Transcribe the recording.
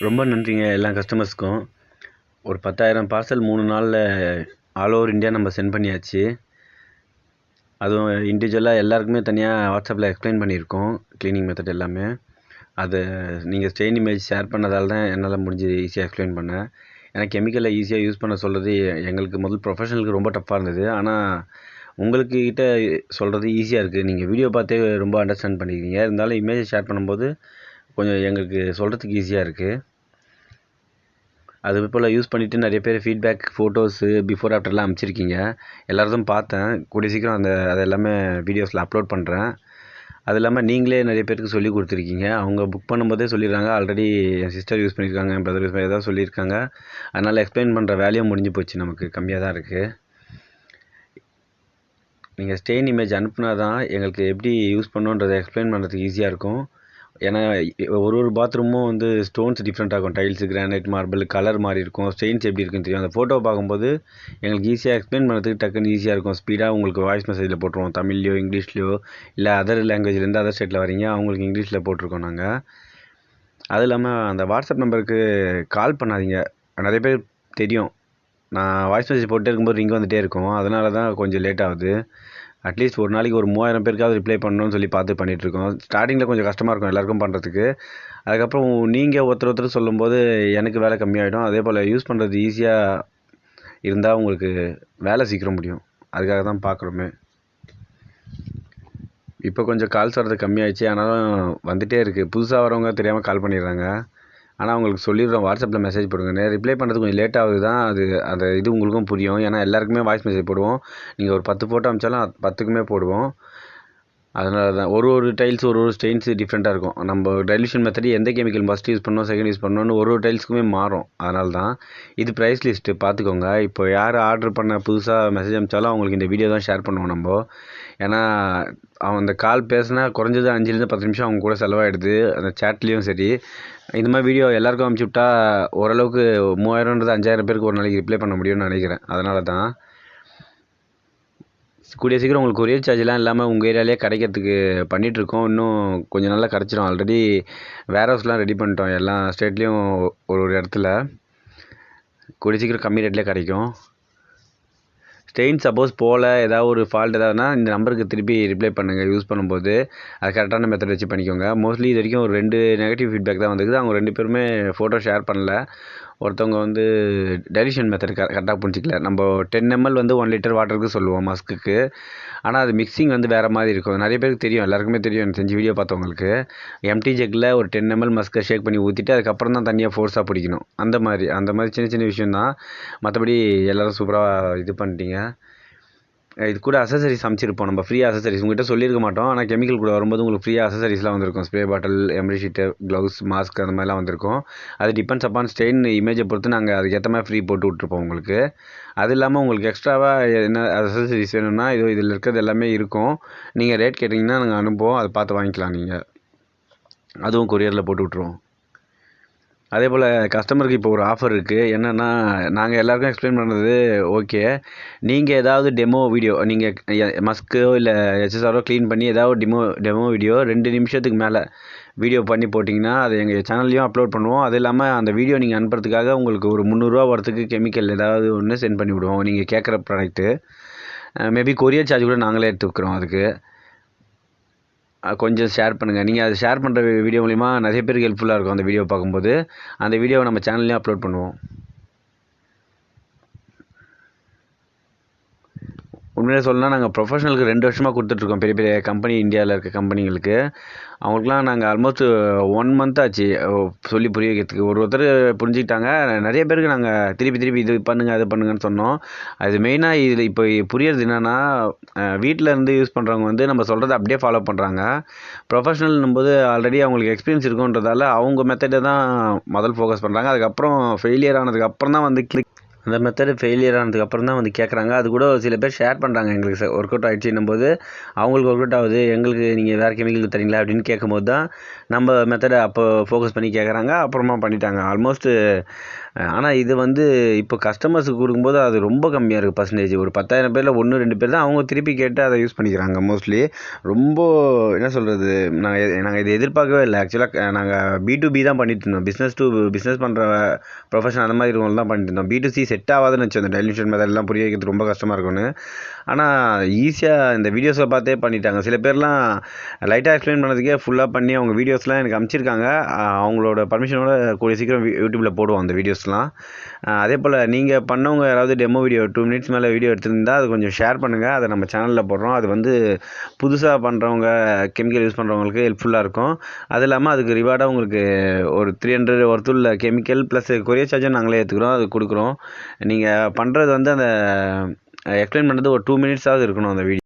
ரொம்ப நன்றிங்க எல்லா கஸ்டமர்ஸ்க்கும். ஒரு 10,000 பார்சல் 3 நாள்ல ஆல் ஓவர் இந்தியா நம்ம சென்ட் பண்ணியாச்சு. அதுவும் இண்டிவிஜுவலாக எல்லாருக்குமே தனியாக வாட்ஸ்அப்பில் எக்ஸ்பிளைன் பண்ணியிருக்கோம் க்ளீனிங் மெத்தட் எல்லாமே. அதை நீங்கள் ஸ்டெயின் இமேஜ் ஷேர் பண்ணதால் தான் என்னால் முடிஞ்சது ஈஸியாக எக்ஸ்பிளைன் பண்ணேன். ஏன்னா கெமிக்கலை ஈஸியாக யூஸ் பண்ண சொல்கிறது எங்களுக்கு ப்ரொஃபஷனலுக்கு ரொம்ப டஃப்பாக இருந்தது. ஆனால் உங்களுக்கு கிட்ட சொல்கிறது ஈஸியாக இருக்குது. நீங்கள் வீடியோ பார்த்தே ரொம்ப அண்டர்ஸ்டாண்ட் பண்ணிக்கிறீங்க. இருந்தாலும் இமேஜை ஷேர் பண்ணும்போது கொஞ்சம் எங்களுக்கு சொல்கிறதுக்கு ஈஸியாக இருக்குது. அது போல் யூஸ் பண்ணிவிட்டு நிறைய பேர் ஃபீட்பேக் ஃபோட்டோஸு பிஃபோர் ஆஃப்டர்லாம் அனுப்பிச்சிருக்கீங்க. எல்லாரும் பார்த்தேன். கூடிய சீக்கிரம் அது எல்லாமே வீடியோஸில் அப்லோட் பண்ணுறேன். அது இல்லாமல் நீங்களே நிறைய பேருக்கு சொல்லி கொடுத்துருக்கீங்க. அவங்க புக் பண்ணும்போதே சொல்லிடுறாங்க, ஆல்ரெடி என் சிஸ்டர் யூஸ் பண்ணியிருக்காங்க, என் பிரதர் யூஸ் பண்ணி ஏதாவது சொல்லியிருக்காங்க. அதனால் எக்ஸ்பிளைன் பண்ணுற வேலையும் முடிஞ்சு போச்சு, நமக்கு கம்மியாக தான் இருக்குது. நீங்கள் ஸ்டெயின் இமேஜ் அனுப்புனா தான் எங்களுக்கு எப்படி யூஸ் பண்ணுன்றதை எக்ஸ்பிளைன் பண்ணுறதுக்கு ஈஸியாக இருக்கும். ஏன்னா ஒரு பாத்ரூமும் வந்து ஸ்டோன்ஸ் டிஃப்ரெண்ட் ஆகும். டைல்ஸு, கிரானைட், மார்பிள் கலர் மாதிரி இருக்கும். ஸ்டெயின்ஸ் எப்படி இருக்குன்னு தெரியும். அந்த ஃபோட்டோ பார்க்கும்போது எங்களுக்கு ஈஸியாக எக்ஸ்பிளைன் பண்ணுறதுக்கு டக்குன்னு ஈஸியாக இருக்கும். ஸ்பீடாக உங்களுக்கு வாய்ஸ் மெசேஜில் போட்டுருவோம். தமிழ்லையோ இங்கிலீஷ்லையோ இல்லை அதர் லாங்குவேஜ்லேருந்து அதர் ஸ்டேட்டில் வரீங்க அவங்களுக்கு இங்கிலீஷில் போட்டிருக்கோம் நாங்கள். அது இல்லாமல் அந்த வாட்ஸ்அப் நம்பருக்கு கால் பண்ணாதீங்க. நிறைய பேர் தெரியும், நான் வாய்ஸ் மெசேஜ் போட்டே இருக்கும்போது ரிங் வந்துகிட்டே இருக்கும். அதனால தான் கொஞ்சம் லேட் ஆகுது. அட்லீஸ்ட் ஒரு நாளைக்கு ஒரு 3000 பேருக்காவது ரிப்ளை பண்ணணும்னு சொல்லி பார்த்து பண்ணிகிட்ருக்கோம். ஸ்டார்டிங்கில் கொஞ்சம் கஷ்டமாக இருக்கும் எல்லாருக்கும் பண்ணுறதுக்கு. அதுக்கப்புறம் நீங்கள் ஒருத்தர் சொல்லும்போது எனக்கு வேலை கம்மியாகிடும். அதே போல் யூஸ் பண்ணுறது ஈஸியாக இருந்தால் உங்களுக்கு வேலை சீக்கிரம் முடியும். அதுக்காக தான் பார்க்குறோமே. இப்போ கொஞ்சம் கால்ஸ் வர்றது கம்மியாயிடுச்சு. ஆனாலும் வந்துகிட்டே இருக்குது. புதுசாக வரவங்க தெரியாமல் கால் பண்ணிடுறாங்க. ஆனால் அவங்களுக்கு சொல்லிடுறோம், வாட்ஸ்அப்பில் மெசேஜ் போடுங்க. ரிப்ளை பண்ணுறது கொஞ்சம் லேட் ஆகுது தான். அது இது உங்களுக்கும் புரியும். ஏன்னா எல்லாருக்குமே வாய்ஸ் மெசேஜ் போடுவோம். நீங்கள் ஒரு 10 ஃபோட்டோ அனுப்பிச்சாலும் 10க்குமே போடுவோம். அதனால தான் ஒரு டைல்ஸ் ஒரு ஸ்டெயின்ஸு டிஃப்ரெண்ட்டாக இருக்கும். நம்ம டைல்யூஷன் மெத்தட் எந்த கெமிக்கல் ஃபஸ்ட் யூஸ் பண்ணணும், செகண்ட் யூஸ் பண்ணணும்னு ஒரு டைல்ஸுக்குமே மாறும். அதனால தான் இது ப்ரைஸ் லிஸ்ட்டு பார்த்துக்கோங்க. இப்போ யார் ஆர்டர் பண்ண புதுசாக மெசேஜ் அனுப்பிச்சாலும் அவங்களுக்கு இந்த வீடியோ தான் ஷேர் பண்ணுவோம் நம்ம. ஏன்னா அவன் அந்த கால் பேசினா குறைஞ்சது 5லேருந்து 10 நிமிஷம் அவங்க கூட செலவாகிடுது. அந்த சேட்லேயும் சரி. இந்த மாதிரி வீடியோ எல்லாருக்கும் அனுப்பிச்சி விட்டா ஓரளவுக்கு 3000ன்றது 5000 பேருக்கு ஒரு நாளைக்கு ரிப்ளை பண்ண முடியும்னு நினைக்கிறேன். அதனால தான் கூடிய சீக்கிரம் உங்களுக்கு கொரியர் சார்ஜெலாம் இல்லாமல் உங்கள் ஏரியாலே கிடைக்கிறதுக்கு பண்ணிகிட்ருக்கோம். இன்னும் கொஞ்சம் நாளில் கிடச்சிடும். ஆல்ரெடி வேர் ஹவுஸ்லாம் ரெடி பண்ணிட்டோம். எல்லா ஸ்டேட்லேயும் ஒரு இடத்துல கூடிய சீக்கிரம் கம்மி ரேட்லேயே கிடைக்கும். ஸ்டெயின் சப்போஸ் போல் ஏதாவது ஒரு ஃபால்ட் ஏதாவதுனா இந்த நம்பருக்கு திருப்பி ரிப்ளை பண்ணுங்கள். யூஸ் பண்ணும்போது அது கரெக்டான மெத்தட் வச்சு பண்ணிக்கோங்க. மோஸ்ட்லி இது வரைக்கும் ஒரு 2 நெகட்டிவ் ஃபீட்பேக் தான் வந்திருக்குது. அவங்க 2 பேருமே ஃபோட்டோ ஷேர் பண்ணல. ஒருத்தவங்க வந்து டைல்யூஷன் மெத்தட் கரெக்டாக புரிஞ்சிக்கல. நம்ம 10 ml வந்து 1 லிட்டர் வாட்டருக்கு சொல்லுவோம் மஸ்க்குக்கு. ஆனால் அது மிக்சிங் வந்து வேறு மாதிரி இருக்கும். நிறைய பேருக்கு தெரியும், எல்லாருக்குமே தெரியும். எனக்கு செஞ்சு வீடியோ பார்த்தவங்களுக்கு எம்டி ஜெக்கில் ஒரு 10 ml மஸ்க்கை ஷேக் பண்ணி ஊற்றிட்டு அதுக்கப்புறம் தான் தண்ணியாக ஃபோர்ஸாக பிடிக்கணும். அந்த மாதிரி சின்ன சின்ன விஷயம் தான். மற்றபடி எல்லோரும் சூப்பராக இது பண்ணிட்டீங்க. இது கூட அசசரிஸ் அமைச்சிருப்போம். நம்ம ஃப்ரீ அசசரிஸ் உங்கள்கிட்ட சொல்லியிருக்க மாட்டோம். ஆனால் கெமிக்கல் கூட வரும்போது உங்களுக்கு ஃப்ரீயாக அசசரிஸ்லாம் வந்திருக்கும். Spray bottle, Emery sheet, gloves, mask அந்த மாதிரிலாம் வந்திருக்கும். அது டிபெண்ட்ஸ் அப்பான் ஸ்டெயின் இமேஜை பொறுத்து நாங்கள் அதுக்கேற்ற மாதிரி ஃப்ரீ போட்டு விட்ருப்போம் உங்களுக்கு. அது இல்லாமல் உங்களுக்கு எக்ஸ்ட்ராவாக என்ன அசசரிஸ் வேணும்னா இதில் இருக்கிறது எல்லாமே இருக்கும். நீங்கள் ரேட் கேட்டிங்கன்னா நாங்கள் அனுப்புவோம். அதை பார்த்து வாங்கிக்கலாம் நீங்கள். அதுவும் கொரியரில் போட்டு விட்ருவோம். அதே போல் கஸ்டமருக்கு இப்போ ஒரு ஆஃபர் இருக்குது. என்னென்னா நாங்கள் எல்லாருக்கும் எக்ஸ்பிளைன் பண்ணுறது ஓகே. நீங்கள் ஏதாவது டெமோ வீடியோ நீங்கள் மஸ்க்கோ இல்லை ஹெச்எஸ்ஆரோ க்ளீன் பண்ணி ஏதாவது டெமோ வீடியோ 2 நிமிஷத்துக்கு மேலே வீடியோ பண்ணி போட்டிங்கன்னா அதை எங்கள் சேனல்லையும் அப்லோட் பண்ணுவோம். அது இல்லாமல் அந்த வீடியோ நீங்கள் அனுப்புறதுக்காக உங்களுக்கு ஒரு 300 வரத்துக்கு கெமிக்கல் ஏதாவது ஒன்று சென்ட் பண்ணி விடுவோம். நீங்கள் கேட்குற ப்ராடக்ட்டு மேபி கொரியர் சார்ஜ் கூட நாங்களே எடுத்துக்கிறோம். அதுக்கு கொஞ்சம் ஷேர் பண்ணுங்கள். நீங்கள் அதை ஷேர் பண்ணுற வீடியோ மூலிமா நிறைய பேருக்கு ஹெல்ப்ஃபுல்லாக இருக்கும். அந்த வீடியோ பார்க்கும்போது அந்த வீடியோவை நம்ம சேனல்லையும் அப்லோட் பண்ணுவோம். உண்மையிலே சொல்லணும்னா நாங்கள் ப்ரொஃபஷனலுக்கு 2 வருஷமாக கொடுத்துட்ருக்கோம். பெரிய பெரிய கம்பெனி, இந்தியாவில் இருக்க கம்பெனிங்களுக்கு. அவங்களுக்குலாம் நாங்கள் ஆல்மோஸ்ட் 1 மந்த் ஆச்சு சொல்லி புரிய வைக்கிறதுக்கு. ஒருத்தர் புரிஞ்சுக்கிட்டாங்க. நிறைய பேருக்கு நாங்கள் திருப்பி இது பண்ணுங்கள் அது பண்ணுங்கன்னு சொன்னோம். அது மெயினாக இதில் இப்போ புரியறது என்னென்னா வீட்டில் இருந்து யூஸ் பண்ணுறவங்க வந்து நம்ம சொல்கிறத அப்படியே ஃபாலோ பண்ணுறாங்க. ப்ரொஃபஷனல்னும் போது ஆல்ரெடி அவங்களுக்கு எக்ஸ்பீரியன்ஸ் இருக்குன்றதால அவங்க மெத்தடை தான் முதல் ஃபோக்கஸ் பண்ணுறாங்க. அதுக்கப்புறம் ஃபெயிலியர் ஆனதுக்கப்புறம் தான் வந்து அந்த மெத்தடு ஃபெயிலியர் ஆனதுக்கப்புறம் தான் வந்து கேட்குறாங்க. அது கூட சில பேர் ஷேர் பண்ணுறாங்க, எங்களுக்கு ஒர்க் அவுட் ஆகிடுச்சுன்னும் போது அவங்களுக்கு ஒர்க் அவுட் ஆகுது, எங்களுக்கு நீங்கள் வேறு கெமிக்கல் தரீங்களா அப்படின்னு கேட்கும்போது தான் நம்ம மெத்தடை அப்போ ஃபோக்கஸ் பண்ணி கேட்குறாங்க, அப்புறமா பண்ணிட்டாங்க ஆல்மோஸ்ட்டு. ஆனால் இது வந்து இப்போ கஸ்டமர்ஸுக்கு கொடுக்கும்போது அது ரொம்ப கம்மியாக இருக்குது பர்சன்டேஜ். ஒரு 10,000 பேரில் 1 2 பேர் தான் அவங்க திருப்பி கேட்டு அதை யூஸ் பண்ணிக்கிறாங்க மோஸ்ட்லி. ரொம்ப என்ன சொல்கிறது, நாங்கள் இதை எதிர்பார்க்கவே இல்லை. ஆக்சுவலாக நாங்கள் B2B தான் பண்ணிட்டு இருந்தோம். பிஸ்னஸ் பண்ணுற ப்ரொஃபஷன் அந்த மாதிரி இருக்கவங்க தான் பண்ணிட்டு இருந்தோம். B2C செட் ஆகாதுன்னு வச்சு அந்த டைல்யூஷன் மெத்தட்லாம் புரிய வைக்கிறது ரொம்ப கஷ்டமாக இருக்கும்னு. ஆனால் ஈஸியாக இந்த வீடியோஸை பார்த்தே பண்ணிட்டாங்க. சில பேர்லாம் லைட்டாக எக்ஸ்பிளைன் பண்ணதுக்கே ஃபுல்லாக பண்ணி அவங்க வீடியோஸ்லாம் எனக்கு அனுப்பிச்சிருக்காங்க. அவங்களோட பர்மிஷனோட கூடிய சீக்கிரம் யூடியூப்பில் போடுவோம் அந்த வீடியோஸ்லாம். அதே போல் நீங்கள் பண்ணவங்க யாராவது டெமோ வீடியோ 2 மினிட்ஸ் மேலே வீடியோ எடுத்திருந்தால் அது கொஞ்சம் ஷேர் பண்ணுங்கள். அதை நம்ம சேனலில் போடுறோம். அது வந்து புதுசாக பண்ணுறவங்க, கெமிக்கல் யூஸ் பண்ணுறவங்களுக்கு ஹெல்ப்ஃபுல்லாக இருக்கும். அது இல்லாமல் அதுக்கு ரிவார்டாக உங்களுக்கு ஒரு 300 ஒர்த்துள்ள கெமிக்கல் ப்ளஸ் கொரியர் சார்ஜும் நாங்களே எடுத்துக்கிறோம், அது கொடுக்குறோம். நீங்கள் பண்ணுறது வந்து அந்த எக்ஸ்பிளைன் பண்ணுறது ஒரு 2 மினிட்ஸாவது இருக்கணும் அந்த வீடியோ.